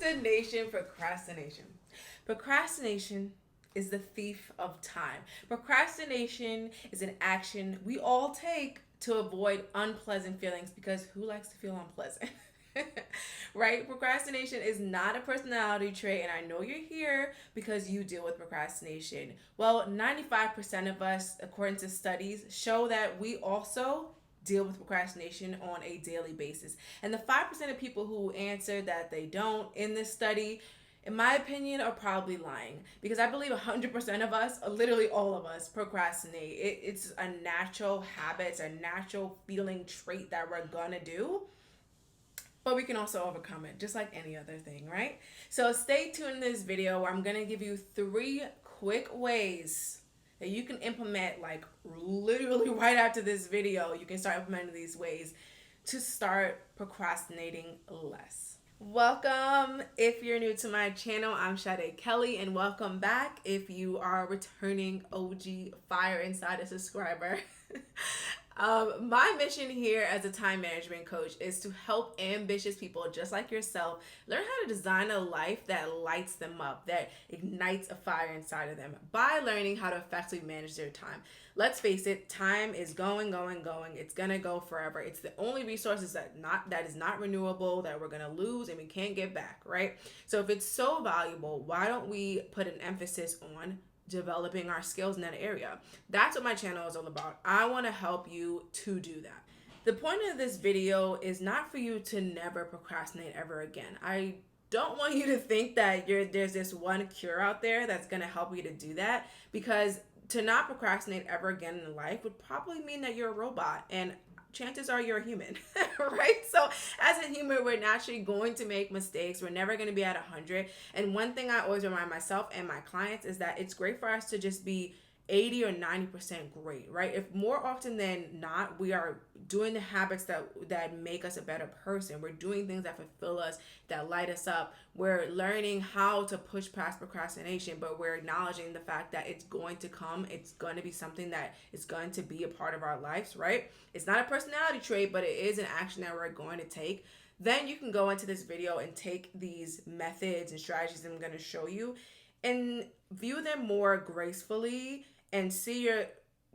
Procrastination. Procrastination is the thief of time. Procrastination is an action we all take to avoid unpleasant feelings because who likes to feel unpleasant? Right? Procrastination is not a personality trait, and I know you're here because you deal with procrastination. Well, 95% of us, according to studies, show that we also deal with procrastination on a daily basis. And the 5% of people who answer that they don't in this study, in my opinion, are probably lying because I believe 100% of us, literally all of us, procrastinate. It's a natural habit, it's a natural feeling trait that we're gonna do. But we can also overcome it, just like any other thing, right? So stay tuned in this video where I'm going to give you 3 quick ways that you can implement, like literally right after this video. You can start implementing these ways to start procrastinating less. Welcome if you're new to my channel. I'm Sade Kelly, and welcome back if you are a returning OG Fire Insider subscriber. My mission here as a time management coach is to help ambitious people just like yourself learn how to design a life that lights them up, that ignites a fire inside of them by learning how to effectively manage their time. Let's face it, time is going. It's gonna go forever. It's the only resources that is not renewable, that we're gonna lose and we can't get back, right? So if it's so valuable, why don't we put an emphasis on developing our skills in that area? That's what my channel is all about. I want to help you to do that. The point of this video is not for you to never procrastinate ever again. I don't want you to think that there's this one cure out there that's going to help you to do that, because to not procrastinate ever again in life would probably mean that you're a robot, and chances are you're a human, right? So as a human, we're naturally going to make mistakes. We're never going to be at 100. And one thing I always remind myself and my clients is that it's great for us to just be 80 or 90% great, right? If more often than not, we are doing the habits that make us a better person. We're doing things that fulfill us, that light us up. We're learning how to push past procrastination, but we're acknowledging the fact that it's going to come. It's going to be something that is going to be a part of our lives, right? It's not a personality trait, but it is an action that we're going to take. Then you can go into this video and take these methods and strategies that I'm going to show you and view them more gracefully and see your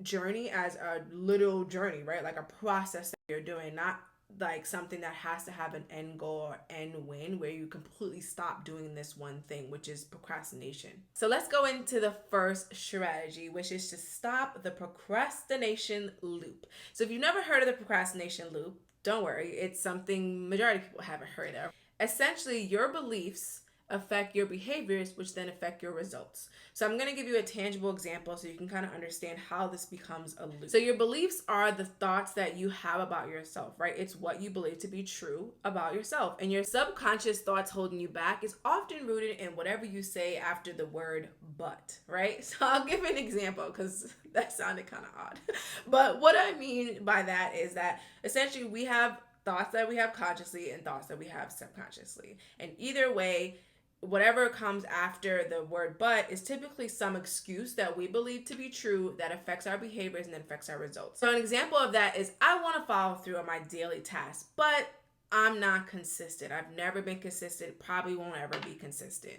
journey as a literal journey, right? Like a process that you're doing, not like something that has to have an end goal or end win where you completely stop doing this one thing, which is procrastination. So let's go into the first strategy, which is to stop the procrastination loop. So if you've never heard of the procrastination loop, don't worry, it's something majority of people haven't heard of. Essentially, your beliefs affect your behaviors, which then affect your results. So I'm going to give you a tangible example so you can kind of understand how this becomes a loop. So your beliefs are the thoughts that you have about yourself, right? It's what you believe to be true about yourself. And your subconscious thoughts holding you back is often rooted in whatever you say after the word but, right? So I'll give an example because that sounded kind of odd. But what I mean by that is that essentially we have thoughts that we have consciously and thoughts that we have subconsciously. And either way, whatever comes after the word but is typically some excuse that we believe to be true that affects our behaviors and then affects our results. So an example of that is, I want to follow through on my daily tasks, but I'm not consistent. I've never been consistent, probably won't ever be consistent.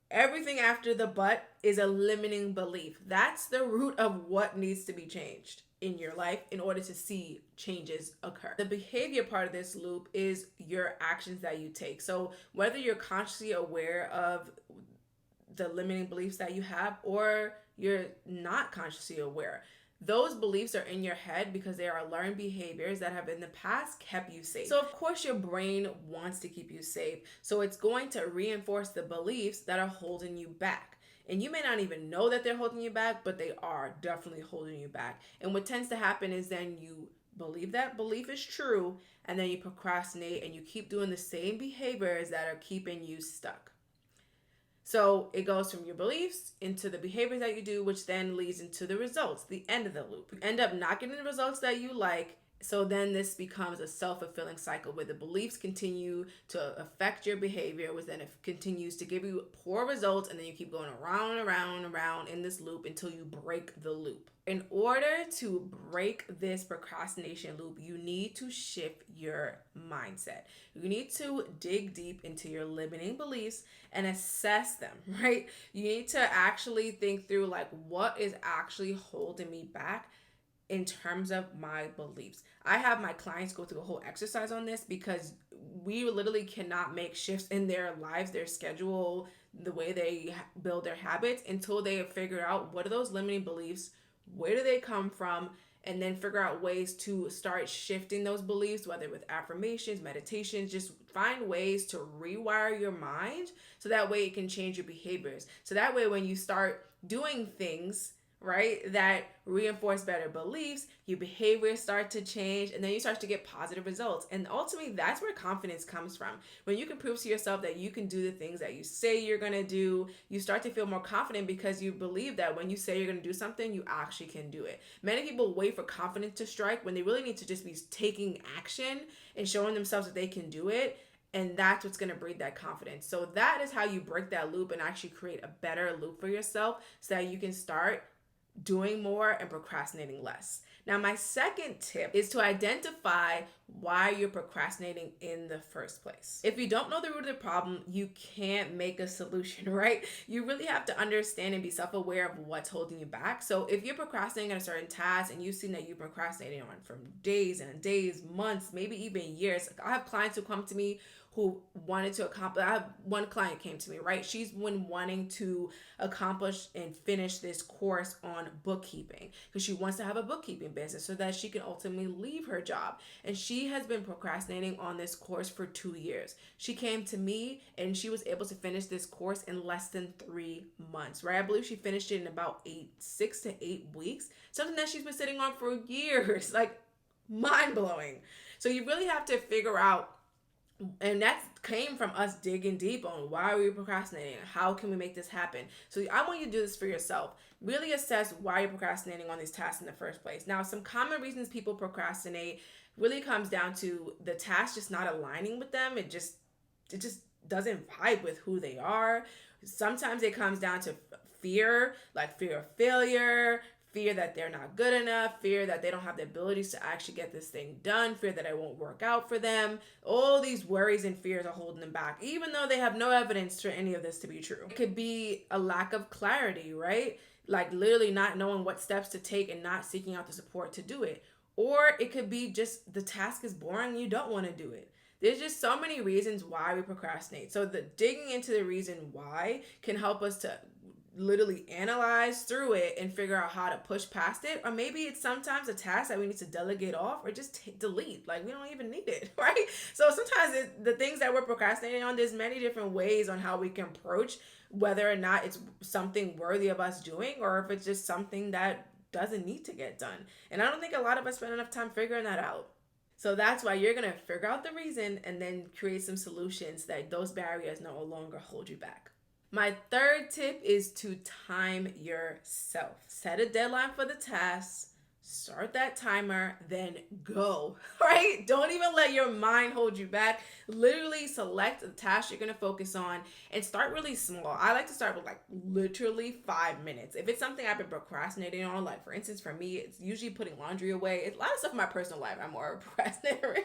Everything after the but is a limiting belief. That's the root of what needs to be changed in your life in order to see changes occur. The behavior part of this loop is your actions that you take. So whether you're consciously aware of the limiting beliefs that you have or you're not consciously aware, those beliefs are in your head because they are learned behaviors that have in the past kept you safe. So of course your brain wants to keep you safe. So it's going to reinforce the beliefs that are holding you back. And you may not even know that they're holding you back, but they are definitely holding you back. And what tends to happen is then you believe that belief is true, and then you procrastinate and you keep doing the same behaviors that are keeping you stuck. So it goes from your beliefs into the behaviors that you do, which then leads into the results, the end of the loop. You end up not getting the results that you like, So then this becomes a self-fulfilling cycle where the beliefs continue to affect your behavior, which then it continues to give you poor results, and then you keep going around and around and around in this loop until you break the loop. In order to break this procrastination loop, you need to shift your mindset. You need to dig deep into your limiting beliefs and assess them, right? You need to actually think through, like, what is actually holding me back in terms of my beliefs. I have my clients go through a whole exercise on this because we literally cannot make shifts in their lives, their schedule, the way they build their habits until they figure out what are those limiting beliefs, where do they come from, and then figure out ways to start shifting those beliefs, whether with affirmations, meditations, just find ways to rewire your mind so that way it can change your behaviors. So that way when you start doing things, right, that reinforce better beliefs, your behaviors start to change, and then you start to get positive results. And ultimately, that's where confidence comes from. When you can prove to yourself that you can do the things that you say you're going to do, you start to feel more confident because you believe that when you say you're going to do something, you actually can do it. Many people wait for confidence to strike when they really need to just be taking action and showing themselves that they can do it. And that's what's going to breed that confidence. So that is how you break that loop and actually create a better loop for yourself so that you can start doing more and procrastinating less. Now, my second tip is to identify why you're procrastinating in the first place. If you don't know the root of the problem, you can't make a solution, right? You really have to understand and be self-aware of what's holding you back. So if you're procrastinating on a certain task and you've seen that you're procrastinating on from days and days, months, maybe even years. I have clients who come to me who wanted to accomplish. I have one client came to me, right? She's been wanting to accomplish and finish this course on bookkeeping because she wants to have a bookkeeping business so that she can ultimately leave her job. And she has been procrastinating on this course for 2 years. She came to me and she was able to finish this course in less than 3 months, right? I believe she finished it in about 6 to 8 weeks, something that she's been sitting on for years, like mind blowing. So you really have to figure out, and that came from us digging deep on why are we procrastinating? How can we make this happen? So I want you to do this for yourself. Really assess why you're procrastinating on these tasks in the first place. Now, some common reasons people procrastinate really comes down to the task just not aligning with them. It just doesn't vibe with who they are. Sometimes it comes down to fear, like fear of failure, fear that they're not good enough, fear that they don't have the abilities to actually get this thing done, fear that it won't work out for them. All these worries and fears are holding them back, even though they have no evidence for any of this to be true. It could be a lack of clarity, right? Like literally not knowing what steps to take and not seeking out the support to do it. Or it could be just the task is boring and you don't want to do it. There's just so many reasons why we procrastinate. So the digging into the reason why can help us to literally analyze through it and figure out how to push past it. Or maybe it's sometimes a task that we need to delegate off or just delete, like we don't even need it, right? So sometimes the things that we're procrastinating on, there's many different ways on how we can approach whether or not it's something worthy of us doing or if it's just something that doesn't need to get done. And I don't think a lot of us spend enough time figuring that out. So that's why you're going to figure out the reason and then create some solutions that those barriers no longer hold you back. My third tip is to time yourself. Set a deadline for the task, start that timer, then go, right? Don't even let your mind hold you back. Literally select the task you're going to focus on and start really small. I like to start with like literally 5 minutes. If it's something I've been procrastinating on, like for instance, for me, it's usually putting laundry away. It's a lot of stuff in my personal life I'm more a procrastinator in.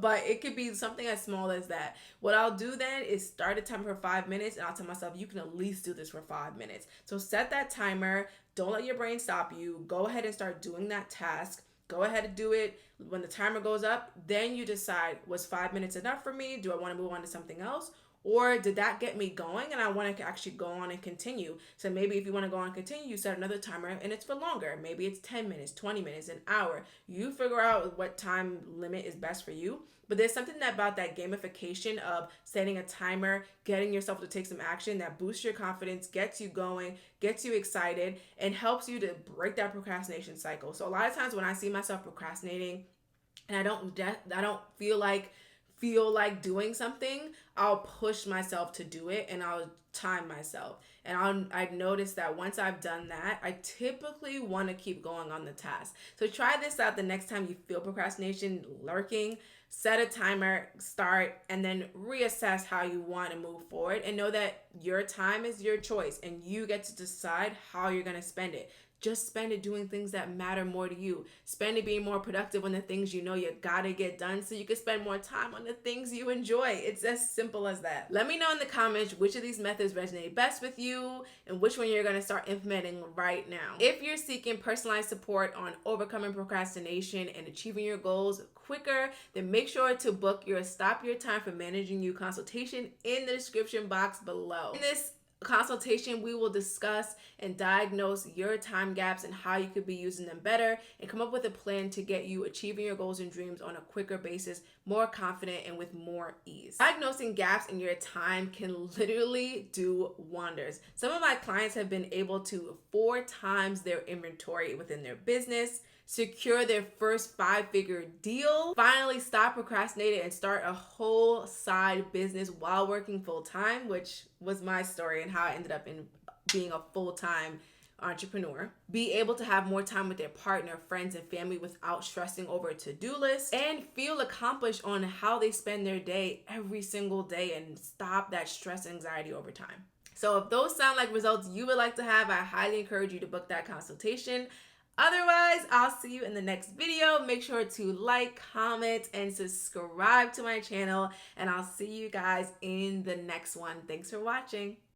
But it could be something as small as that. What I'll do then is start a timer for 5 minutes and I'll tell myself, you can at least do this for 5 minutes. So set that timer. Don't let your brain stop you. Go ahead and start doing that task. Go ahead and do it. When the timer goes up, then you decide, was 5 minutes enough for me? Do I want to move on to something else? Or did that get me going and I want to actually go on and continue? So maybe if you want to go on and continue, you set another timer and it's for longer. Maybe it's 10 minutes, 20 minutes, an hour. You figure out what time limit is best for you. But there's something about that gamification of setting a timer, getting yourself to take some action that boosts your confidence, gets you going, gets you excited, and helps you to break that procrastination cycle. So a lot of times when I see myself procrastinating and I don't feel like feel like doing something, I'll push myself to do it and I'll time myself. And I've noticed that once I've done that, I typically want to keep going on the task. So try this out the next time you feel procrastination lurking. Set a timer, start, and then reassess how you want to move forward. And know that your time is your choice and you get to decide how you're going to spend it. Just spend it doing things that matter more to you. Spend it being more productive on the things you know you gotta get done so you can spend more time on the things you enjoy. It's as simple as that. Let me know in the comments which of these methods resonate best with you and which one you're gonna start implementing right now. If you're seeking personalized support on overcoming procrastination and achieving your goals quicker, then make sure to book your Stop Your Time for Managing You consultation in the description box below. In this consultation, we will discuss and diagnose your time gaps and how you could be using them better and come up with a plan to get you achieving your goals and dreams on a quicker basis, more confident and with more ease. Diagnosing gaps in your time can literally do wonders. Some of my clients have been able to 4 times their inventory within their business, secure their first 5-figure deal, finally stop procrastinating and start a whole side business while working full-time, which was my story and how I ended up in being a full-time entrepreneur, be able to have more time with their partner, friends, and family without stressing over a to-do list, and feel accomplished on how they spend their day every single day and stop that stress and anxiety over time. So if those sound like results you would like to have, I highly encourage you to book that consultation. Otherwise, I'll see you in the next video. Make sure to like, comment, and subscribe to my channel, and I'll see you guys in the next one. Thanks for watching.